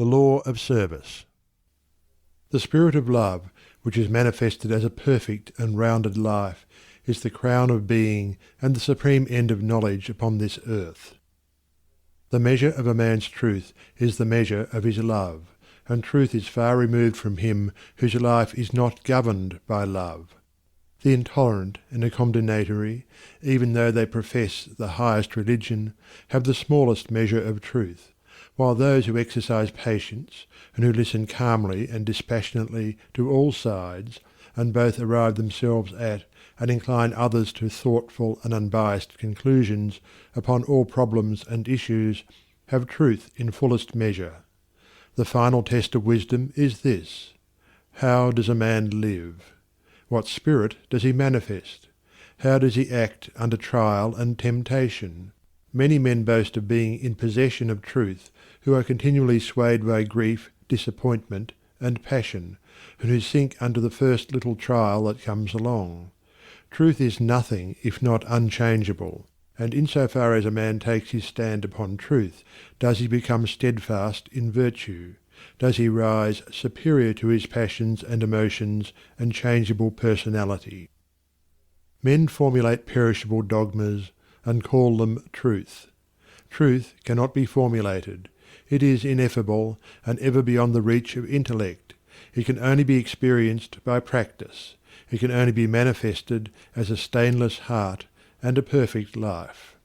The law of service. The spirit of love, which is manifested as a perfect and rounded life, is the crown of being and the supreme end of knowledge upon this earth. The measure of a man's truth is the measure of his love, and truth is far removed from him whose life is not governed by love. The intolerant and the condemnatory, even though they profess the highest religion, have the smallest measure of truth, while those who exercise patience, and who listen calmly and dispassionately to all sides, and both arrive themselves at, and incline others to thoughtful and unbiased conclusions upon all problems and issues, have truth in fullest measure. The final test of wisdom is this: how does a man live? What spirit does he manifest? How does he act under trial and temptation? Many men boast of being in possession of truth, who are continually swayed by grief, disappointment, and passion, and who sink under the first little trial that comes along. Truth is nothing if not unchangeable, and in so far as a man takes his stand upon truth does he become steadfast in virtue, does he rise superior to his passions and emotions and changeable personality. Men formulate perishable dogmas and call them truth. Truth cannot be formulated. It is ineffable and ever beyond the reach of intellect. It can only be experienced by practice. It can only be manifested as a stainless heart and a perfect life.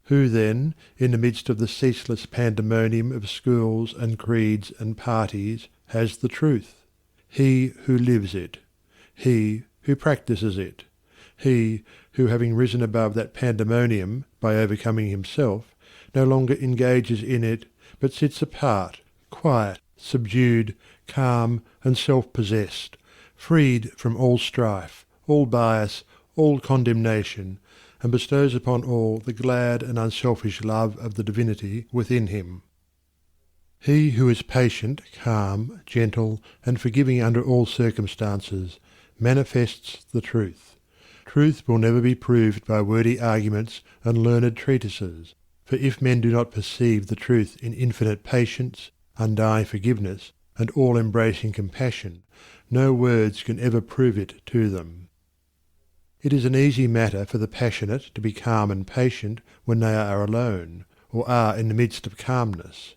Who then, in the midst of the ceaseless pandemonium of schools and creeds and parties, has the truth? He who lives it. He who practices it. He who, having risen above that pandemonium by overcoming himself, no longer engages in it, but sits apart, quiet, subdued, calm, and self-possessed, freed from all strife, all bias, all condemnation, and bestows upon all the glad and unselfish love of the divinity within him. He who is patient, calm, gentle, and forgiving under all circumstances manifests the truth. Truth will never be proved by wordy arguments and learned treatises, for if men do not perceive the truth in infinite patience, undying forgiveness, and all-embracing compassion, no words can ever prove it to them. It is an easy matter for the passionate to be calm and patient when they are alone, or are in the midst of calmness.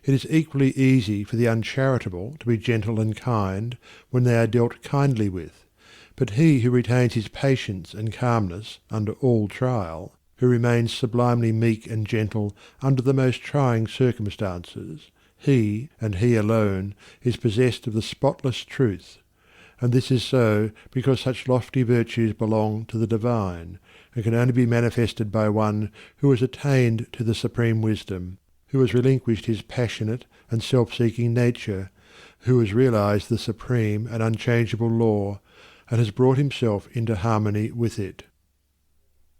It is equally easy for the uncharitable to be gentle and kind when they are dealt kindly with, but he who retains his patience and calmness under all trial, who remains sublimely meek and gentle under the most trying circumstances, he, and he alone, is possessed of the spotless truth. And this is so because such lofty virtues belong to the divine, and can only be manifested by one who has attained to the supreme wisdom, who has relinquished his passionate and self-seeking nature, who has realized the supreme and unchangeable law, and has brought himself into harmony with it.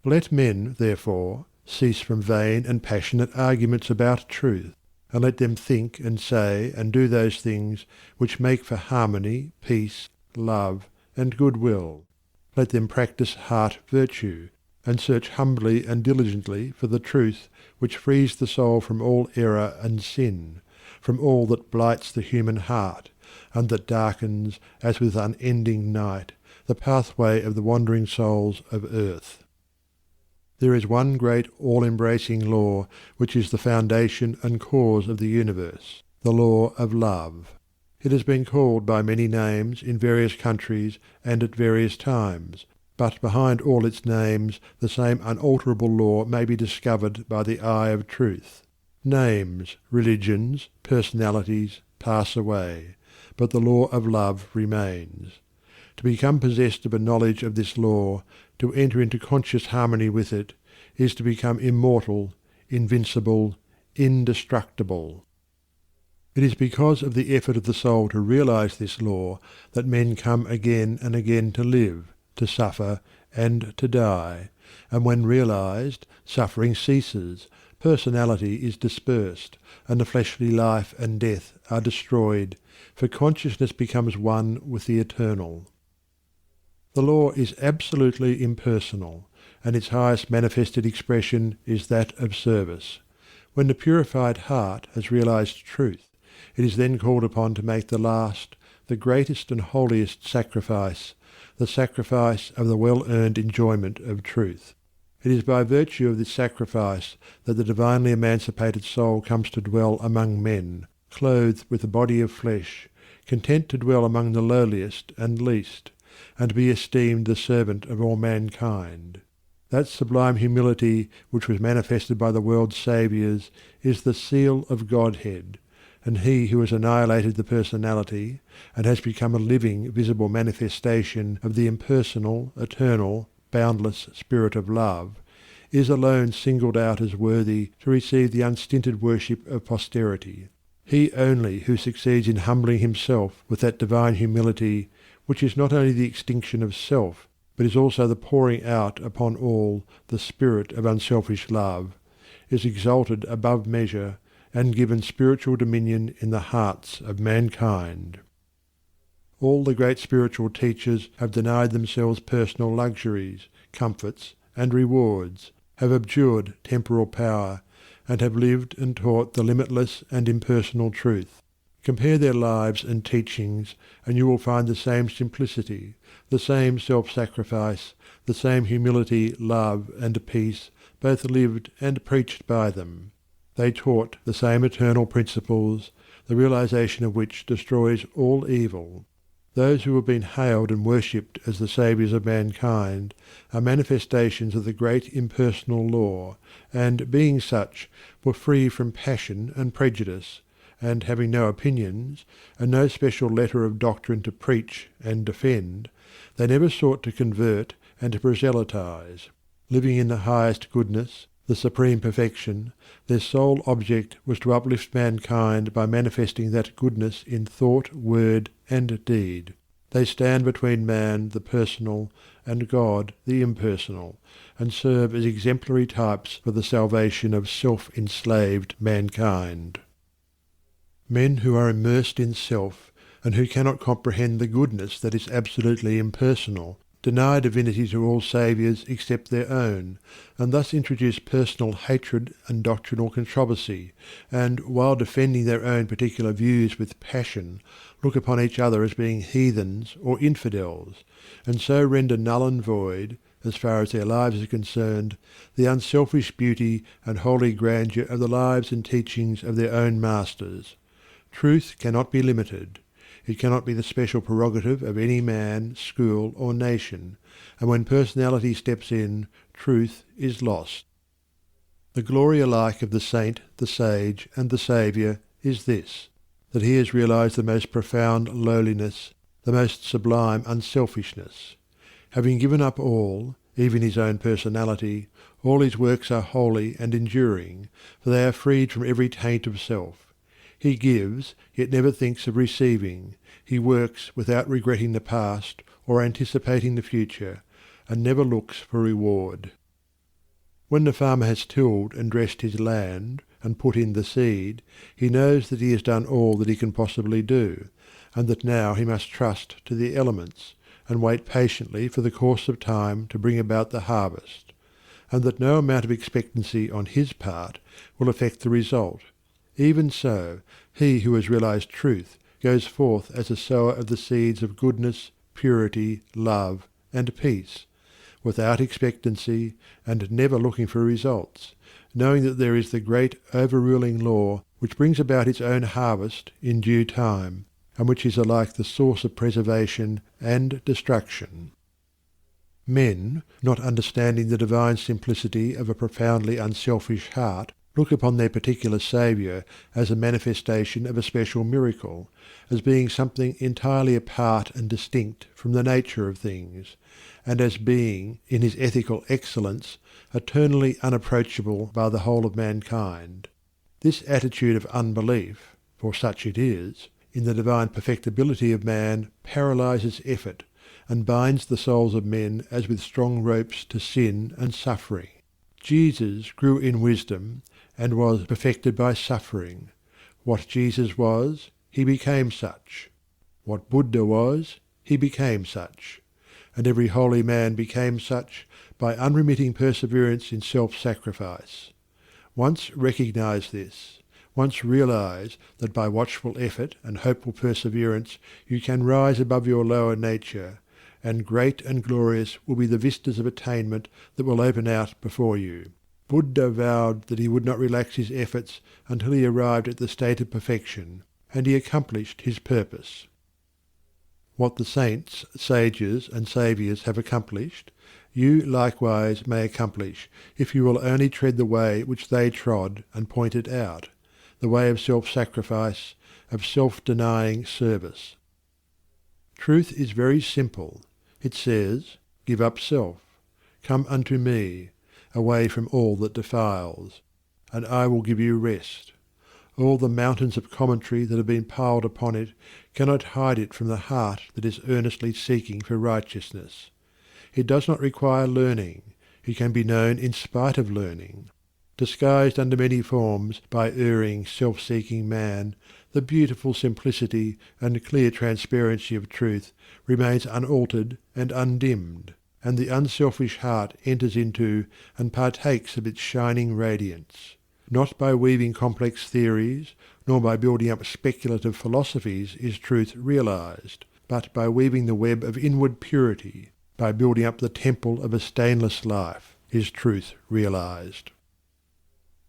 Let men, therefore, cease from vain and passionate arguments about truth, and let them think and say and do those things which make for harmony, peace, love, and goodwill. Let them practice heart virtue, and search humbly and diligently for the truth which frees the soul from all error and sin, from all that blights the human heart, and that darkens, as with unending night, the pathway of the wandering souls of earth. There is one great all-embracing law which is the foundation and cause of the universe, the law of love. It has been called by many names in various countries and at various times, but behind all its names the same unalterable law may be discovered by the eye of truth. Names, religions, personalities pass away, but the law of love remains. To become possessed of a knowledge of this law, to enter into conscious harmony with it, is to become immortal, invincible, indestructible. It is because of the effort of the soul to realize this law that men come again and again to live, to suffer, and to die, and when realized, suffering ceases, personality is dispersed, and the fleshly life and death are destroyed, for consciousness becomes one with the eternal. The law is absolutely impersonal, and its highest manifested expression is that of service. When the purified heart has realized truth, it is then called upon to make the last, the greatest and holiest sacrifice, the sacrifice of the well-earned enjoyment of truth. It is by virtue of this sacrifice that the divinely emancipated soul comes to dwell among men, clothed with a body of flesh, content to dwell among the lowliest and least, and to be esteemed the servant of all mankind. That sublime humility which was manifested by the world's saviours is the seal of Godhead, and he who has annihilated the personality, and has become a living, visible manifestation of the impersonal, eternal, boundless Spirit of Love, is alone singled out as worthy to receive the unstinted worship of posterity. He only who succeeds in humbling himself with that divine humility, which is not only the extinction of self, but is also the pouring out upon all the spirit of unselfish love, is exalted above measure and given spiritual dominion in the hearts of mankind. All the great spiritual teachers have denied themselves personal luxuries, comforts, and rewards, have abjured temporal power, and have lived and taught the limitless and impersonal truth. Compare their lives and teachings, and you will find the same simplicity, the same self-sacrifice, the same humility, love, and peace, both lived and preached by them. They taught the same eternal principles, the realization of which destroys all evil. Those who have been hailed and worshipped as the saviours of mankind are manifestations of the great impersonal law, and, being such, were free from passion and prejudice, and having no opinions, and no special letter of doctrine to preach and defend, they never sought to convert and to proselytize. Living in the highest goodness, the supreme perfection, their sole object was to uplift mankind by manifesting that goodness in thought, word, and deed. They stand between man, the personal, and God, the impersonal, and serve as exemplary types for the salvation of self-enslaved mankind. Men who are immersed in self, and who cannot comprehend the goodness that is absolutely impersonal, deny divinity to all saviours except their own, and thus introduce personal hatred and doctrinal controversy, and, while defending their own particular views with passion, look upon each other as being heathens or infidels, and so render null and void, as far as their lives are concerned, the unselfish beauty and holy grandeur of the lives and teachings of their own masters. Truth cannot be limited. It cannot be the special prerogative of any man, school, or nation, and when personality steps in, truth is lost. The glory alike of the saint, the sage, and the saviour is this, that he has realized the most profound lowliness, the most sublime unselfishness. Having given up all, even his own personality, all his works are holy and enduring, for they are freed from every taint of self. He gives, yet never thinks of receiving. He works without regretting the past or anticipating the future, and never looks for reward. When the farmer has tilled and dressed his land, and put in the seed, he knows that he has done all that he can possibly do, and that now he must trust to the elements, and wait patiently for the course of time to bring about the harvest, and that no amount of expectancy on his part will affect the result. Even so, he who has realized truth goes forth as a sower of the seeds of goodness, purity, love, and peace, without expectancy and never looking for results, knowing that there is the great overruling law which brings about its own harvest in due time, and which is alike the source of preservation and destruction. Men, not understanding the divine simplicity of a profoundly unselfish heart, look upon their particular saviour as a manifestation of a special miracle, as being something entirely apart and distinct from the nature of things, and as being, in his ethical excellence, eternally unapproachable by the whole of mankind. This attitude of unbelief, for such it is, in the divine perfectibility of man paralyses effort, and binds the souls of men as with strong ropes to sin and suffering. Jesus grew in wisdom, and was perfected by suffering. What Jesus was, he became such. What Buddha was, he became such. And every holy man became such by unremitting perseverance in self-sacrifice. Once recognize this. Once realize that by watchful effort and hopeful perseverance you can rise above your lower nature, and great and glorious will be the vistas of attainment that will open out before you. Buddha vowed that he would not relax his efforts until he arrived at the state of perfection, and he accomplished his purpose. What the saints, sages, and saviours have accomplished, you likewise may accomplish, if you will only tread the way which they trod and pointed out, the way of self-sacrifice, of self-denying service. Truth is very simple. It says, "Give up self. Come unto me, away from all that defiles, and I will give you rest." All the mountains of commentary that have been piled upon it cannot hide it from the heart that is earnestly seeking for righteousness. It does not require learning. It can be known in spite of learning. Disguised under many forms by erring, self-seeking man, the beautiful simplicity and clear transparency of truth remains unaltered and undimmed, and the unselfish heart enters into and partakes of its shining radiance. Not by weaving complex theories, nor by building up speculative philosophies is truth realized, but by weaving the web of inward purity, by building up the temple of a stainless life, is truth realized.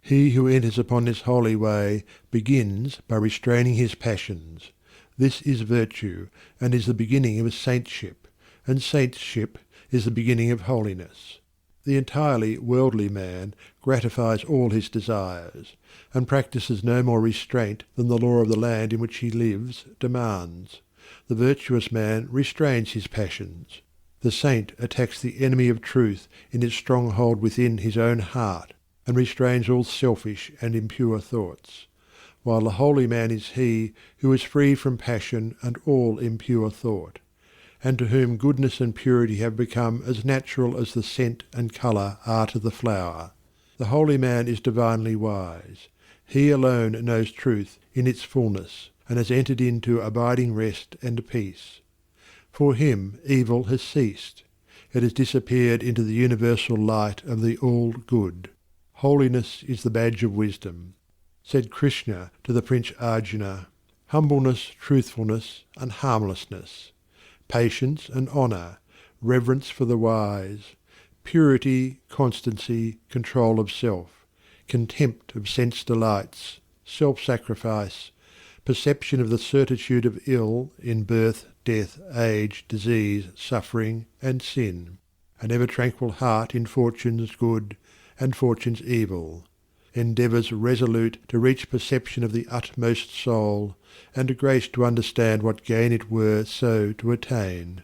He who enters upon this holy way begins by restraining his passions. This is virtue, and is the beginning of saintship, and saintship is the beginning of holiness. The entirely worldly man gratifies all his desires, and practices no more restraint than the law of the land in which he lives demands. The virtuous man restrains his passions. The saint attacks the enemy of truth in its stronghold within his own heart, and restrains all selfish and impure thoughts, while the holy man is he who is free from passion and all impure thought, and to whom goodness and purity have become as natural as the scent and colour are to the flower. The holy man is divinely wise. He alone knows truth in its fullness, and has entered into abiding rest and peace. For him evil has ceased. It has disappeared into the universal light of the all-good. Holiness is the badge of wisdom. Said Krishna to the Prince Arjuna, "Humbleness, truthfulness, and harmlessness, patience and honour, reverence for the wise, purity, constancy, control of self, contempt of sense delights, self-sacrifice, perception of the certitude of ill in birth, death, age, disease, suffering, and sin, an ever-tranquil heart in fortune's good and fortune's evil, endeavours resolute to reach perception of the utmost soul, and grace to understand what gain it were so to attain.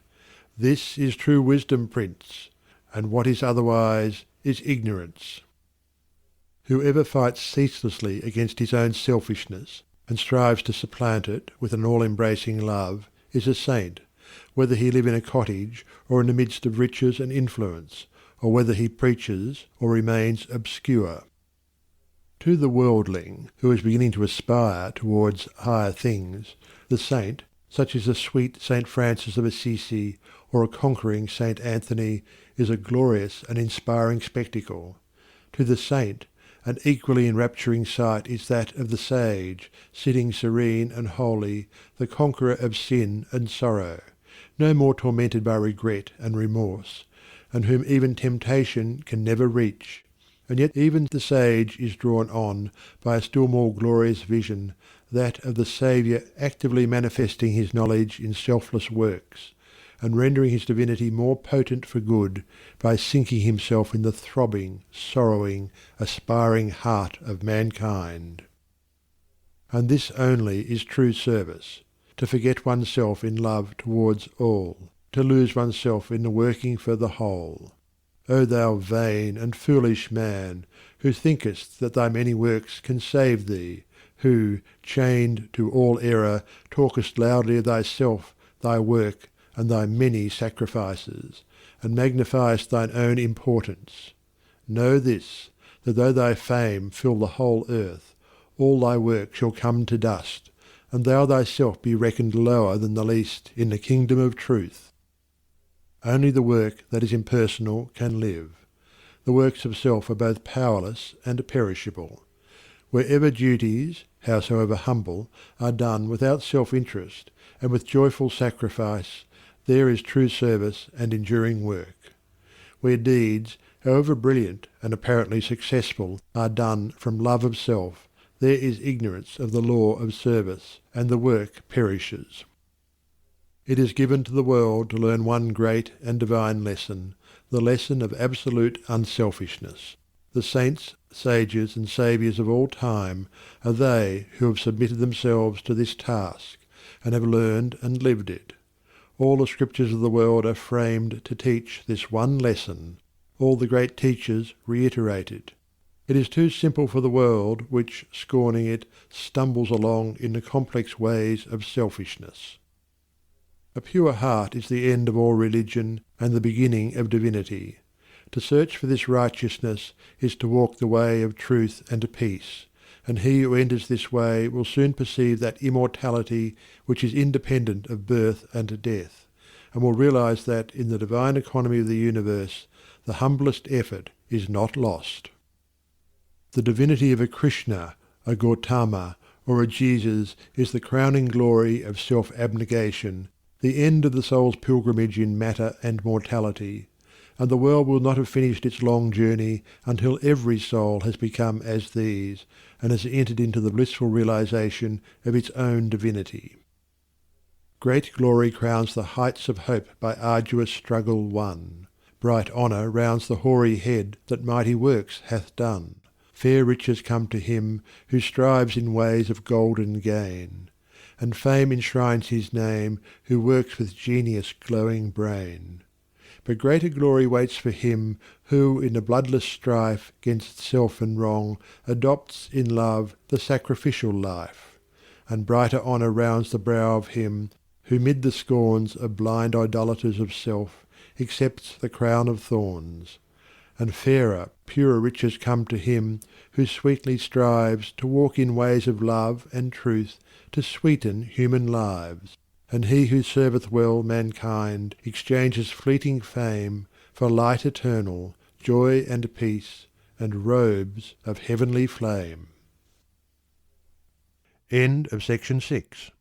This is true wisdom, Prince, and what is otherwise is ignorance." Whoever fights ceaselessly against his own selfishness, and strives to supplant it with an all-embracing love, is a saint, whether he live in a cottage or in the midst of riches and influence, or whether he preaches or remains obscure. To the worldling, who is beginning to aspire towards higher things, the saint, such as a sweet Saint Francis of Assisi or a conquering Saint Anthony, is a glorious and inspiring spectacle. To the saint, an equally enrapturing sight is that of the sage, sitting serene and holy, the conqueror of sin and sorrow, no more tormented by regret and remorse, and whom even temptation can never reach. And yet even the sage is drawn on by a still more glorious vision, that of the Saviour actively manifesting his knowledge in selfless works, and rendering his divinity more potent for good by sinking himself in the throbbing, sorrowing, aspiring heart of mankind. And this only is true service, to forget oneself in love towards all, to lose oneself in the working for the whole. O thou vain and foolish man, who thinkest that thy many works can save thee, who, chained to all error, talkest loudly of thyself, thy work, and thy many sacrifices, and magnifiest thine own importance. Know this, that though thy fame fill the whole earth, all thy work shall come to dust, and thou thyself be reckoned lower than the least in the kingdom of truth. Only the work that is impersonal can live. The works of self are both powerless and perishable. Wherever duties, howsoever humble, are done without self-interest and with joyful sacrifice, there is true service and enduring work. Where deeds, however brilliant and apparently successful, are done from love of self, there is ignorance of the law of service, and the work perishes. It is given to the world to learn one great and divine lesson, the lesson of absolute unselfishness. The saints, sages, and saviours of all time are they who have submitted themselves to this task, and have learned and lived it. All the scriptures of the world are framed to teach this one lesson. All the great teachers reiterate it. It is too simple for the world which, scorning it, stumbles along in the complex ways of selfishness. A pure heart is the end of all religion and the beginning of divinity. To search for this righteousness is to walk the way of truth and peace, and he who enters this way will soon perceive that immortality which is independent of birth and death, and will realize that in the divine economy of the universe the humblest effort is not lost. The divinity of a Krishna, a Gautama, or a Jesus is the crowning glory of self-abnegation, the end of the soul's pilgrimage in matter and mortality, and the world will not have finished its long journey until every soul has become as these, and has entered into the blissful realization of its own divinity. Great glory crowns the heights of hope by arduous struggle won. Bright honour rounds the hoary head that mighty works hath done. Fair riches come to him who strives in ways of golden gain, and fame enshrines his name who works with genius glowing brain. But greater glory waits for him who in the bloodless strife 'gainst self and wrong adopts in love the sacrificial life, and brighter honour rounds the brow of him who mid the scorns of blind idolaters of self accepts the crown of thorns. And fairer, purer riches come to him who sweetly strives to walk in ways of love and truth to sweeten human lives. And he who serveth well mankind exchanges fleeting fame for light eternal, joy and peace, and robes of heavenly flame. End of section 6.